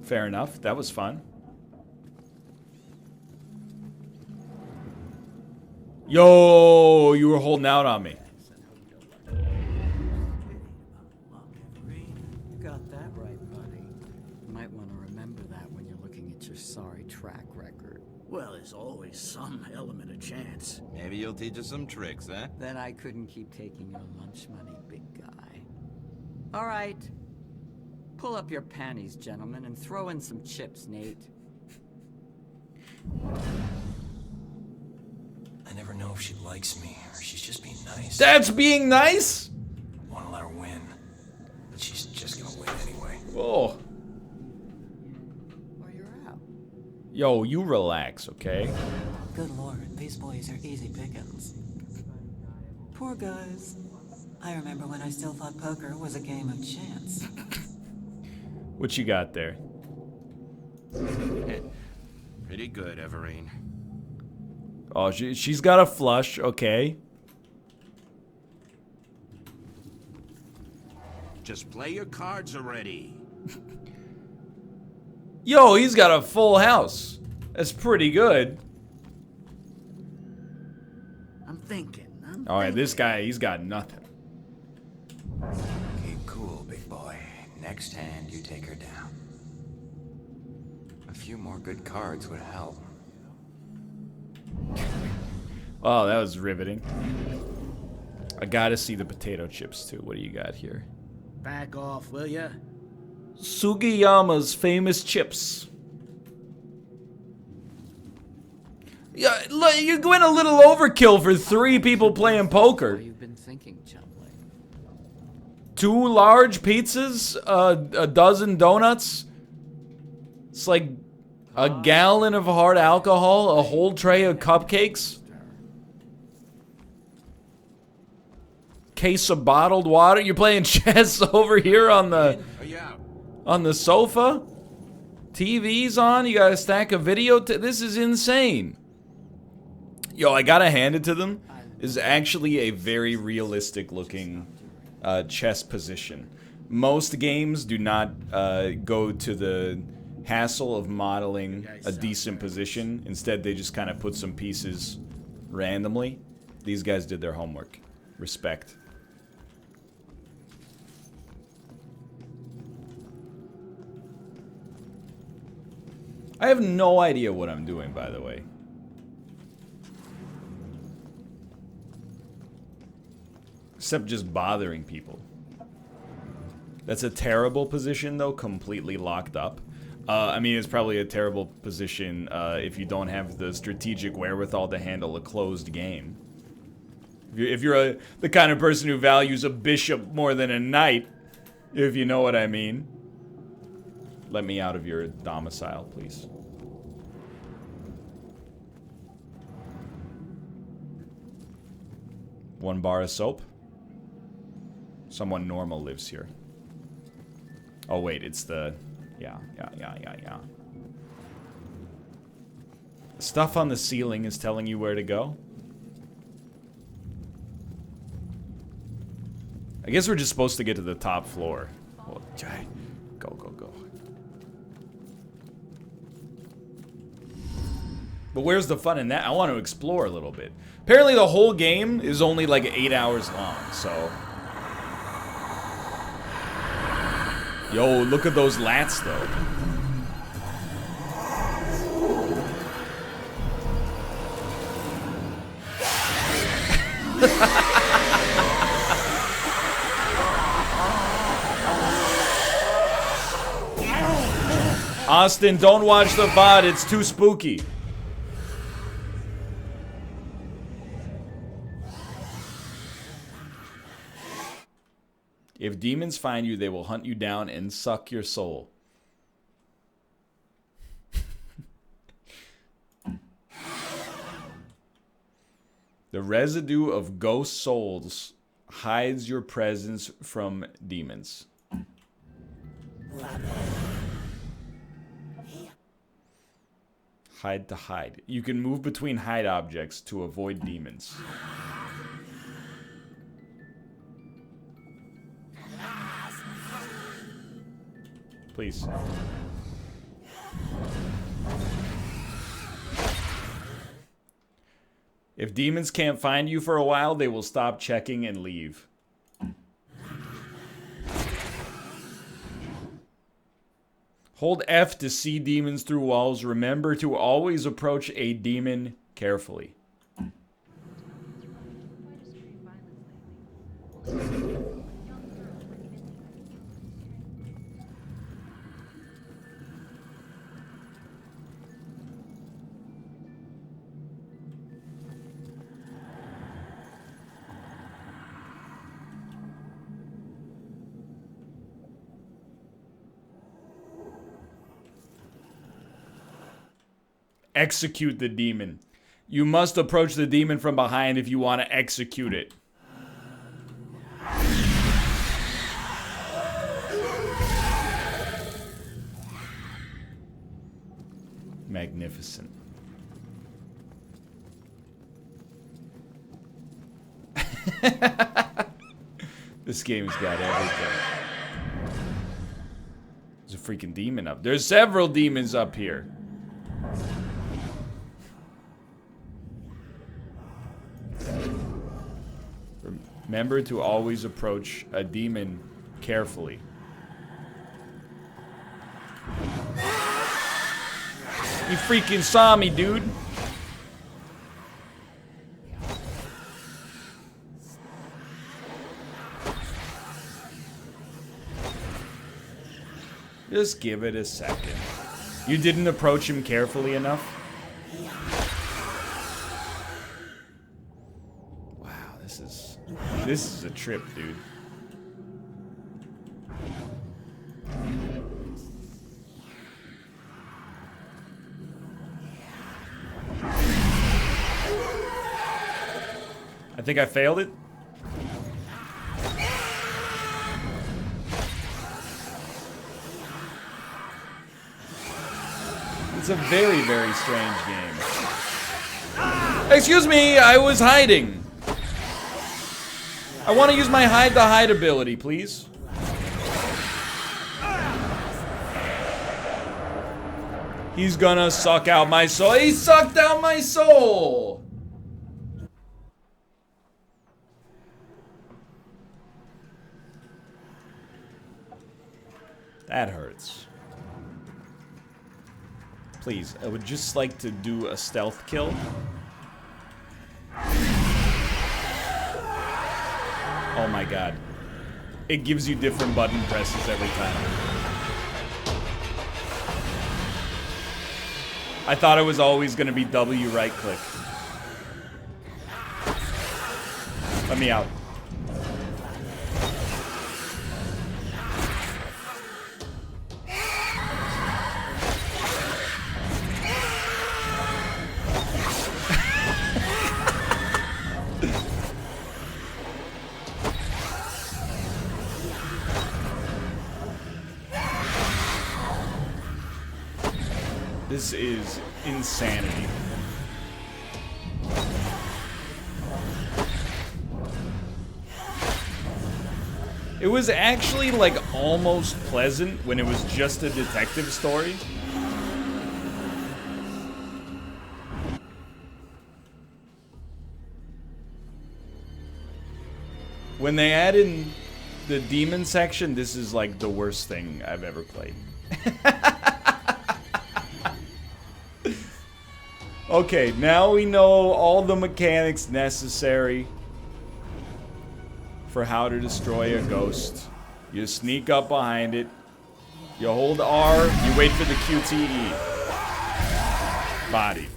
Fair enough. That was fun. Yo, you were holding out on me. You got that right, buddy. You might want to remember that when you're looking at your sorry track record. Well, there's always some element of chance. Maybe you'll teach us some tricks, huh? Then I couldn't keep taking your lunch money, big guy. All right. Pull up your panties, gentlemen, and throw in some chips, Nate. I never know if she likes me or she's just being nice. That's being nice? Want to let her win, but she's just gonna win anyway. Whoa. Or you're out. Yo, you relax, okay? Good lord, these boys are easy pickings. Poor guys. I remember when I still thought poker was a game of chance. What you got there? Pretty good, Everine. Oh, she's got a flush, okay. Just play your cards already. Yo, he's got a full house. That's pretty good. I'm thinking. Alright, this guy, he's got nothing. Keep cool, big boy. Next hand, you take her down. A few more good cards would help. Oh, that was riveting. I gotta see the potato chips, too. What do you got here? Back off, will ya? Sugiyama's famous chips. Yeah, look, you're going a little overkill for 3 people playing poker. What you've been thinking, Chumley? 2 large pizzas, a dozen donuts. It's like a gallon of hard alcohol, a whole tray of cupcakes. Case of bottled water. You're playing chess over here on the sofa. TV's on. You got a stack of video. This is insane. Yo, I gotta hand it to them. This is actually a very realistic looking chess position. Most games do not go to the hassle of modeling a decent position. Instead, they just kind of put some pieces randomly. These guys did their homework. Respect. I have no idea what I'm doing, by the way. Except just bothering people. That's a terrible position, though, completely locked up. I mean, it's probably a terrible position if you don't have the strategic wherewithal to handle a closed game. If you're the kind of person who values a bishop more than a knight, if you know what I mean. Let me out of your domicile, please. One bar of soap. Someone normal lives here. Oh wait, it's the... Yeah. Stuff on the ceiling is telling you where to go. I guess we're just supposed to get to the top floor. Well, go. But where's the fun in that? I want to explore a little bit. Apparently the whole game is only like 8 hours long, so... Yo, look at those lats, though. Austin, don't watch the VOD, it's too spooky. If demons find you, they will hunt you down and suck your soul. The residue of ghost souls hides your presence from demons. Hide to hide. You can move between hide objects to avoid demons. Please. If demons can't find you for a while, they will stop checking and leave. Hold F to see demons through walls. Remember to always approach a demon carefully. Execute the demon. You must approach the demon from behind if you want to execute it. Magnificent. This game's got everything. There's a freaking demon up. There's several demons up here. Remember to always approach a demon carefully. You freaking saw me, dude. Just give it a second. You didn't approach him carefully enough? This is a trip, dude. I think I failed it. It's a very, very strange game. Excuse me, I was hiding. I want to use my hide the hide ability, please. He's gonna suck out my soul. He sucked out my soul. That hurts. Please, I would just like to do a stealth kill. Oh my god. It gives you different button presses every time. I thought it was always going to be W right click. Let me out. This is insanity. It was actually like almost pleasant when it was just a detective story. When they add in the demon section, this is like the worst thing I've ever played. Okay, now we know all the mechanics necessary for how to destroy a ghost. You sneak up behind it, you hold R, you wait for the QTE. Body.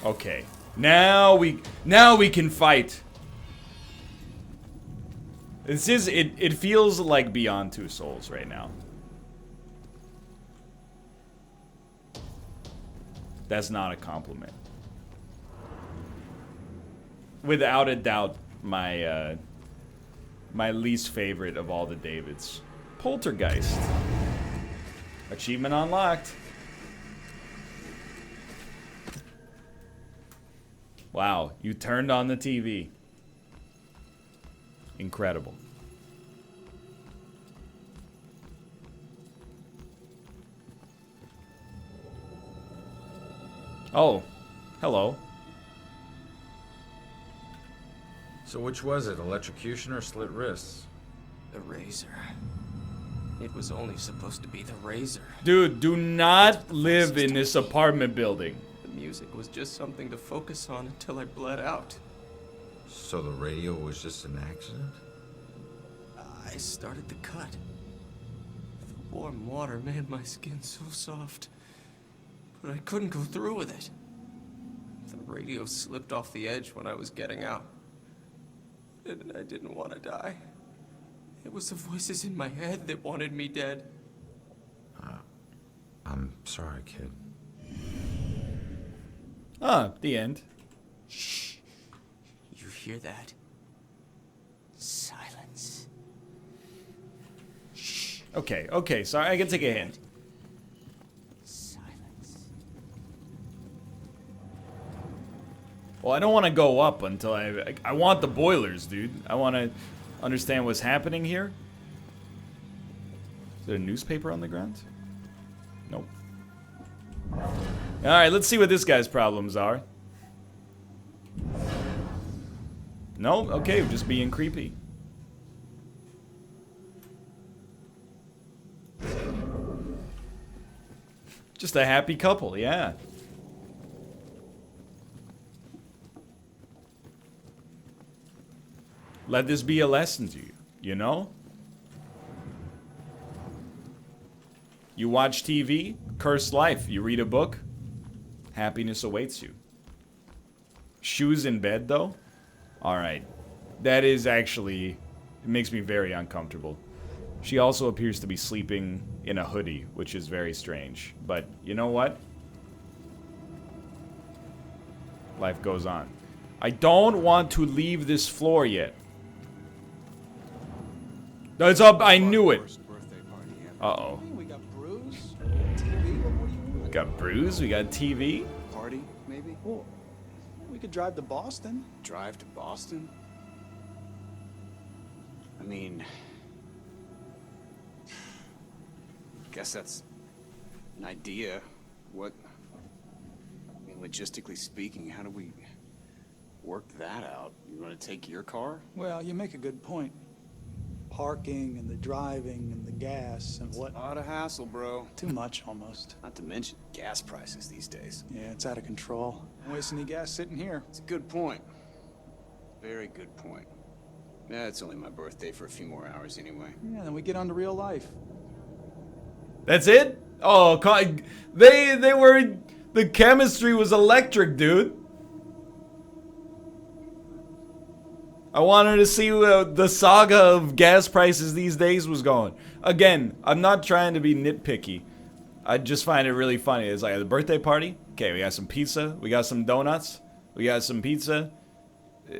Okay. Now we can fight. This is it feels like Beyond Two Souls right now. That's not a compliment. Without a doubt, my my least favorite of all the Davids. Poltergeist. Achievement unlocked. Wow, you turned on the TV. Incredible. Oh, hello. So which was it, electrocution or slit wrists? The razor. It was only supposed to be the razor. Dude, do not live in this apartment building. The music was just something to focus on until I bled out. So the radio was just an accident? I started the cut. The warm water made my skin so soft, but I couldn't go through with it. The radio slipped off the edge when I was getting out. And I didn't want to die. It was the voices in my head that wanted me dead. I'm sorry, kid. Ah, the end. Shh. You hear that? Silence. Shh. Okay, okay, sorry, I can take a hint. Silence. Well, I don't want to go up until I want the boilers, dude. I want to understand what's happening here. Is there a newspaper on the ground? Nope. Alright, let's see what this guy's problems are. No? Okay, just being creepy. Just a happy couple, yeah. Let this be a lesson to you, you know? You watch TV, cursed life. You read a book, happiness awaits you. Shoes in bed, though? Alright. That is actually... It makes me very uncomfortable. She also appears to be sleeping in a hoodie, which is very strange. But, you know what? Life goes on. I don't want to leave this floor yet. No, it's up. I knew it. Uh-oh. We got Bruce, TV. What do you We want? got Bruce. We got TV. Party, maybe? Well, we could drive to Boston. Drive to Boston? I mean... guess that's an idea. What... I mean, logistically speaking, how do we work that out? You want to take your car? Well, you make a good point. Parking and the driving and the gas and what... A lot of hassle, bro. Too much, almost. Not to mention gas prices these days. Yeah, it's out of control. Don't waste any gas sitting here. It's a good point. Very good point. Yeah, it's only my birthday for a few more hours anyway. Yeah, then we get on to real life. That's it? Oh, they were... The chemistry was electric, dude. I wanted to see the saga of gas prices these days was going. Again, I'm not trying to be nitpicky. I just find it really funny. It's like a birthday party. Okay, we got some pizza. We got some donuts. We got some pizza.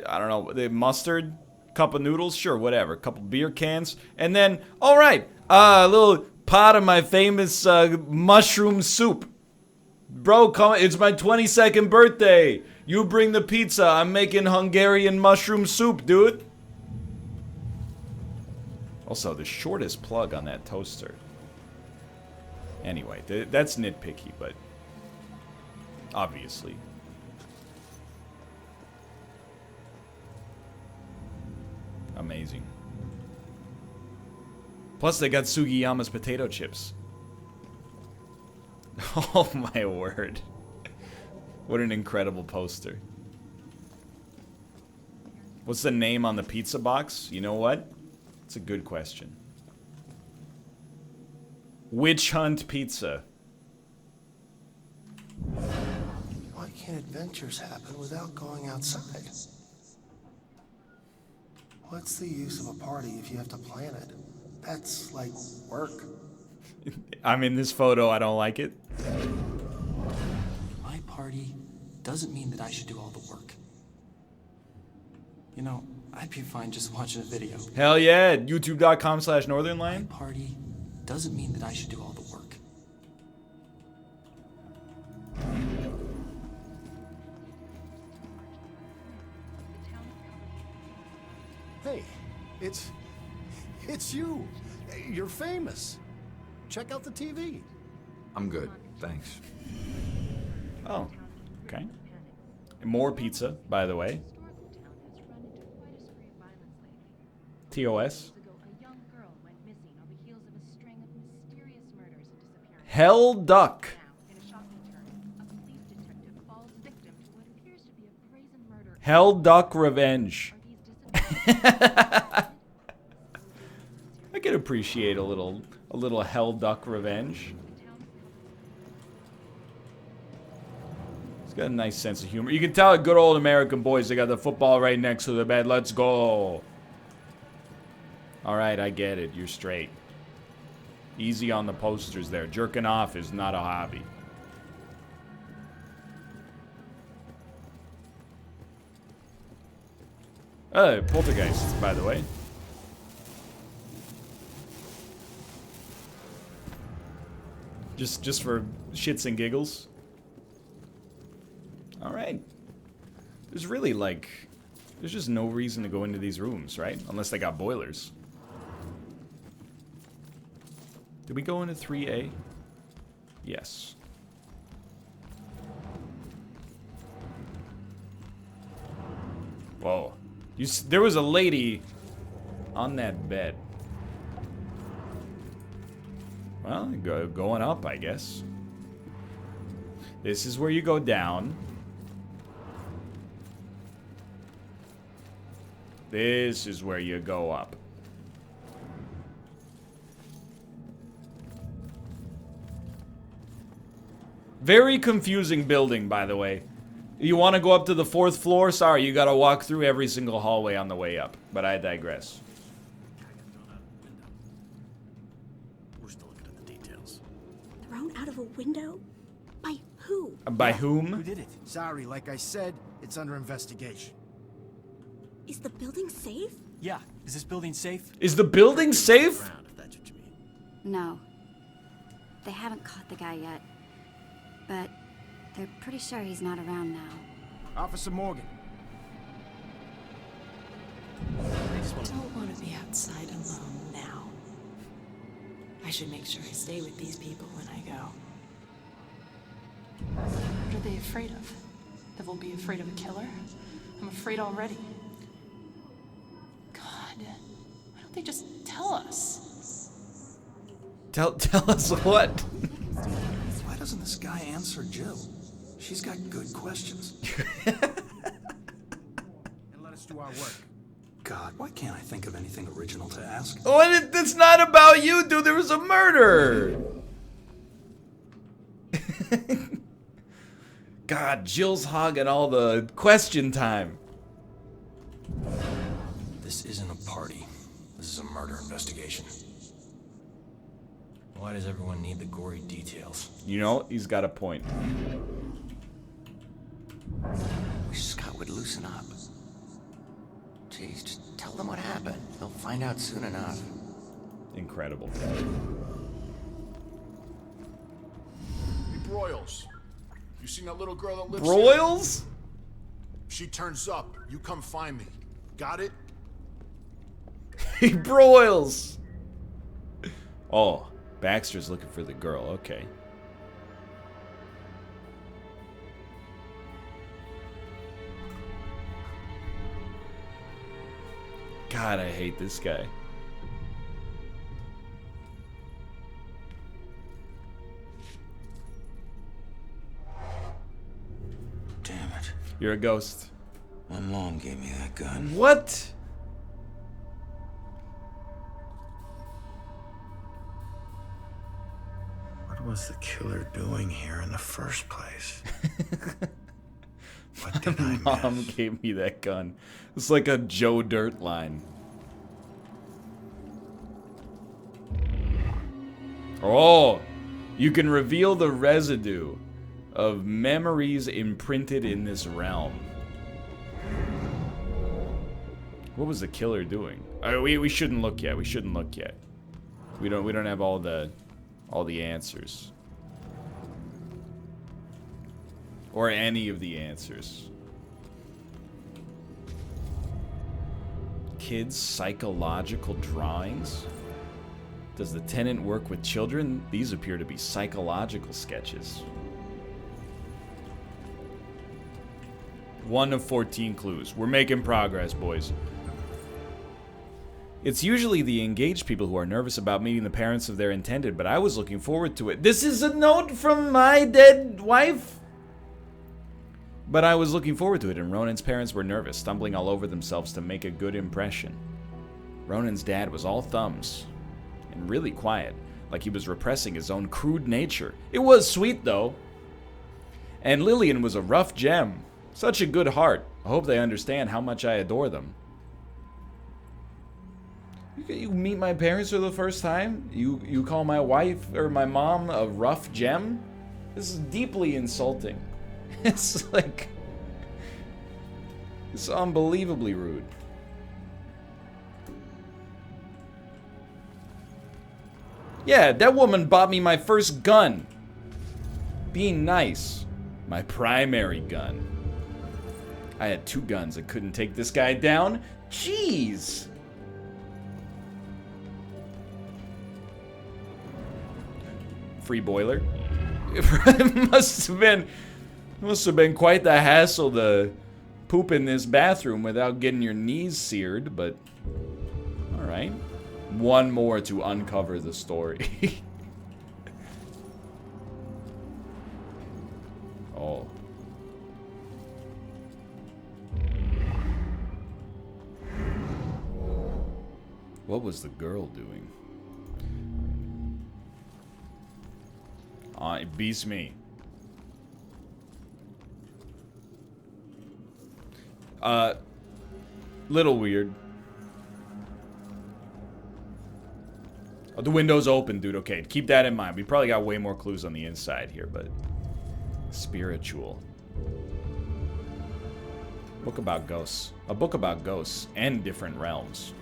I don't know, the mustard. Cup of noodles. Sure, whatever. Couple beer cans. And then, all right, a little pot of my famous mushroom soup. Bro, come, it's my 22nd birthday. You bring the pizza. I'm making Hungarian mushroom soup, dude. Also, the shortest plug on that toaster. Anyway, that's nitpicky, but obviously. Amazing. Plus, they got Sugiyama's potato chips. Oh my word. What an incredible poster. What's the name on the pizza box? You know what? It's a good question. Witch Hunt Pizza. Why can't adventures happen without going outside? What's the use of a party if you have to plan it? That's like work. I'm in this photo, I don't like it. My party doesn't mean that I should do all the work. You know, I'd be fine just watching a video. Hell yeah, youtube.com/Northernlion. My party doesn't mean that I should do all the work. Hey, It's you. You're famous. Check out the TV. I'm good, thanks. Oh, okay. More pizza, by the way. TOS. Hell Duck. Hell Duck Revenge. I could appreciate a little Hell Duck Revenge. He's got a nice sense of humor. You can tell good old American boys, they got the football right next to their bed. Let's go. Alright, I get it. You're straight. Easy on the posters there. Jerking off is not a hobby. Poltergeist, by the way. Just for shits and giggles. Alright. There's really, like... There's just no reason to go into these rooms, right? Unless they got boilers. Did we go into 3A? Yes. Whoa. There was a lady on that bed. Well, going up, I guess. This is where you go down. This is where you go up. Very confusing building, by the way. You want to go up to the 4th floor? Sorry, you gotta walk through every single hallway on the way up. But I digress. We're still looking at the details. Thrown out of a window? By who? By whom? Who did it? Sorry, like I said, it's under investigation. Is the building safe? Yeah. Is this building safe? Is the building safe? If that's what you mean. No. They haven't caught the guy yet. But they're pretty sure he's not around now. Officer Morgan. I don't want to be outside alone now. I should make sure I stay with these people when I go. What are they afraid of? That we'll be afraid of a killer? I'm afraid already. God, why don't they just tell us? Tell us what? Why doesn't this guy answer Jill? She's got good questions. And let us do our work. God, why can't I think of anything original to ask? Oh, and it's not about you, dude. There was a murder. God, Jill's hogging all the question time. This isn't a party. This is a murder investigation. Why does everyone need the gory details? You know, he's got a point. Wish Scott would loosen up. Jeez, just tell them what happened. They'll find out soon enough. Incredible. Hey, Broyles. You seen that little girl that lives Broyles? here? She turns up. You come find me. Got it? Hey, Broyles. Oh, Baxter's looking for the girl. Okay. God, I hate this guy. Damn it. You're a ghost. My mom gave me that gun. What? What was the killer doing here in the first place? What did I Mom gave me that gun. It's like a Joe Dirt line. Oh, you can reveal the residue of memories imprinted in this realm. What was the killer doing? We shouldn't look yet. We shouldn't look yet. We don't have all the answers. Or any of the answers. kids' psychological drawings? Does the tenant work with children? These appear to be psychological sketches. 1 of 14 clues. We're making progress, boys. It's usually the engaged people who are nervous about meeting the parents of their intended, but I was looking forward to it. This is a note from my dead wife? But I was looking forward to it, and Ronan's parents were nervous, stumbling all over themselves to make a good impression. Ronan's dad was all thumbs, and really quiet, like he was repressing his own crude nature. It was sweet, though. And Lillian was a rough gem. Such a good heart. I hope they understand how much I adore them. You meet my parents for the first time? You call my wife or my mom a rough gem? This is deeply insulting. It's like... It's unbelievably rude. Yeah, that woman bought me my first gun. Being nice. My primary gun. I had 2 guns. I couldn't take this guy down. Jeez. Free boiler. It must have been quite the hassle to poop in this bathroom without getting your knees seared, but all right. One more to uncover the story. Oh. What was the girl doing? It beats me. Little weird. Oh, the window's open, dude. Okay, keep that in mind. We probably got way more clues on the inside here, but... Spiritual. Book about ghosts. A book about ghosts and different realms.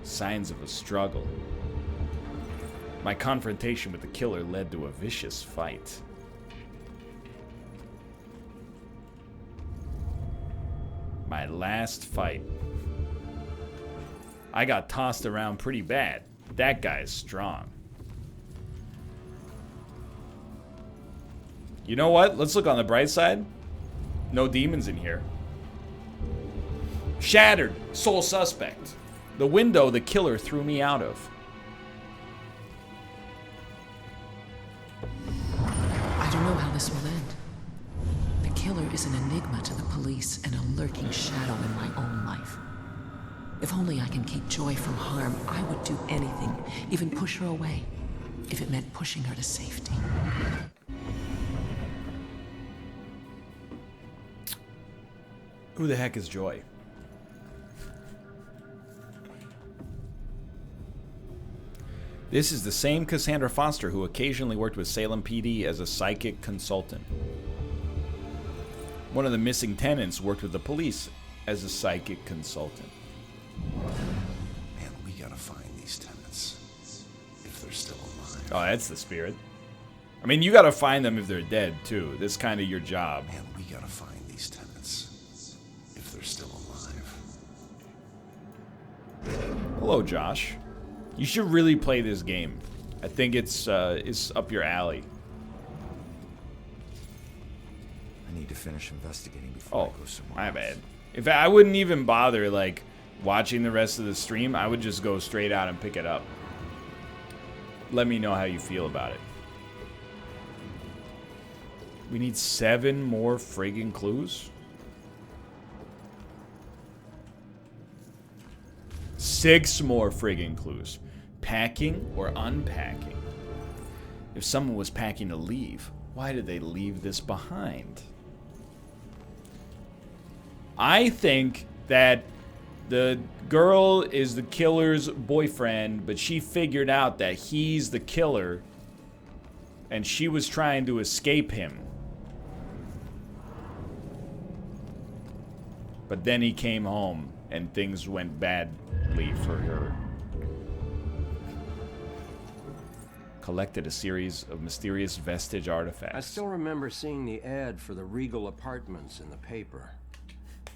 Signs of a struggle. My confrontation with the killer led to a vicious fight. My last fight. I got tossed around pretty bad. That guy's strong. You know what? Let's look on the bright side. No demons in here. Shattered. Sole suspect. The window the killer threw me out of. I don't know how this will end. The killer is an enigma to the police and a lurking shadow in my own life. If only I can keep Joy from harm, I would do anything, even push her away, if it meant pushing her to safety. Who the heck is Joy? This is the same Cassandra Foster who occasionally worked with Salem PD as a psychic consultant. One of the missing tenants worked with the police as a psychic consultant. Man, we gotta find these tenants. If they're still alive. Oh, that's the spirit. I mean, you gotta find them if they're dead, too. This is kind of your job. Man, we gotta find these tenants. If they're still alive. Hello, Josh. You should really play this game. I think it's up your alley. I need to finish investigating before I go somewhere. My bad. If I wouldn't even bother, like, watching the rest of the stream, I would just go straight out and pick it up. Let me know how you feel about it. We need 7 more friggin' clues? 6 more friggin' clues. Packing or unpacking? If someone was packing to leave, why did they leave this behind? I think that the girl is the killer's boyfriend, but she figured out that he's the killer, and she was trying to escape him. But then he came home, and things went badly for her. Collected a series of mysterious vestige artifacts. I still remember seeing the ad for the Regal Apartments in the paper.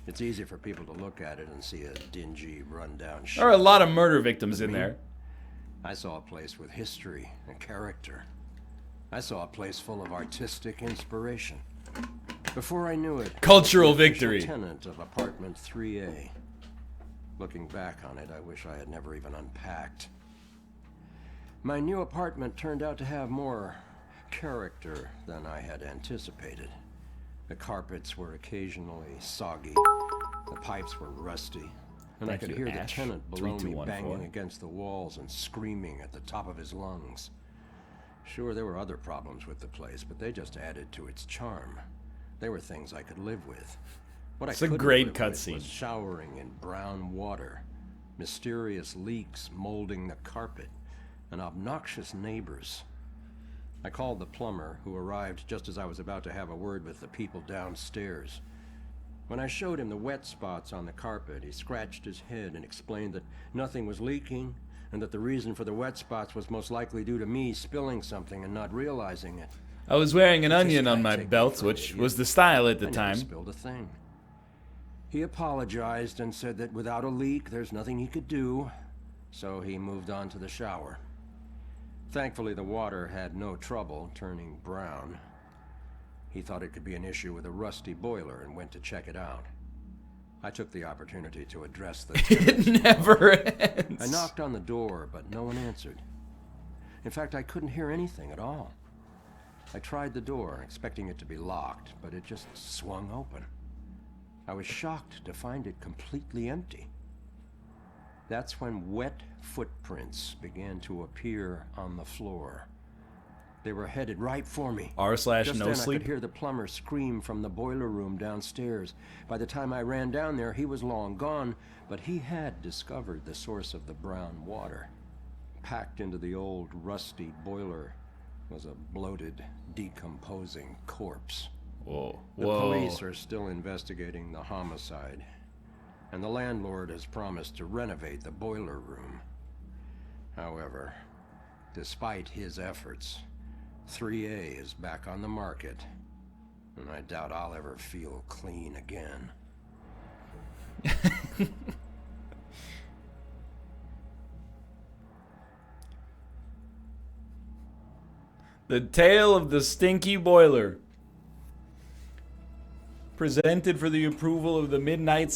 It's easy for people to look at it and see a dingy, rundown shit. There are a lot of murder victims in there. I saw a place with history and character. I saw a place full of artistic inspiration. Before I knew it, cultural I was the official victory. Tenant of apartment 3A. Looking back on it, I wish I had never even unpacked. My new apartment turned out to have more character than I had anticipated. The carpets were occasionally soggy. The pipes were rusty. And I could hear the tenant below me banging against the walls and screaming at the top of his lungs. Sure, there were other problems with the place, but they just added to its charm. They were things I could live with. What It's I a couldn't great live with cutscene. was showering in brown water, mysterious leaks molding the carpet, and obnoxious neighbors. I called the plumber, who arrived just as I was about to have a word with the people downstairs. When I showed him the wet spots on the carpet, he scratched his head and explained that nothing was leaking, and that the reason for the wet spots was most likely due to me spilling something and not realizing it. I was wearing an onion on my belt, which was the style at the I never time. spilled a thing. He apologized and said that without a leak, there's nothing he could do, so he moved on to the shower. Thankfully, the water had no trouble turning brown. He thought it could be an issue with a rusty boiler and went to check it out. I took the opportunity to address the tenants. It never ends. I knocked on the door, but no one answered. In fact, I couldn't hear anything at all. I tried the door, expecting it to be locked, but it just swung open. I was shocked to find it completely empty. That's when wet footprints began to appear on the floor. They were headed right for me. r/no Just then I sleep. could hear the plumber scream from the boiler room downstairs. By the time I ran down there, he was long gone, but he had discovered the source of the brown water. Packed into the old, rusty boiler was a bloated, decomposing corpse. Whoa. The police are still investigating the homicide, and the landlord has promised to renovate the boiler room. However, despite his efforts, 3A is back on the market, and I doubt I'll ever feel clean again. The Tale of the Stinky Boiler. Presented for the approval of the Midnight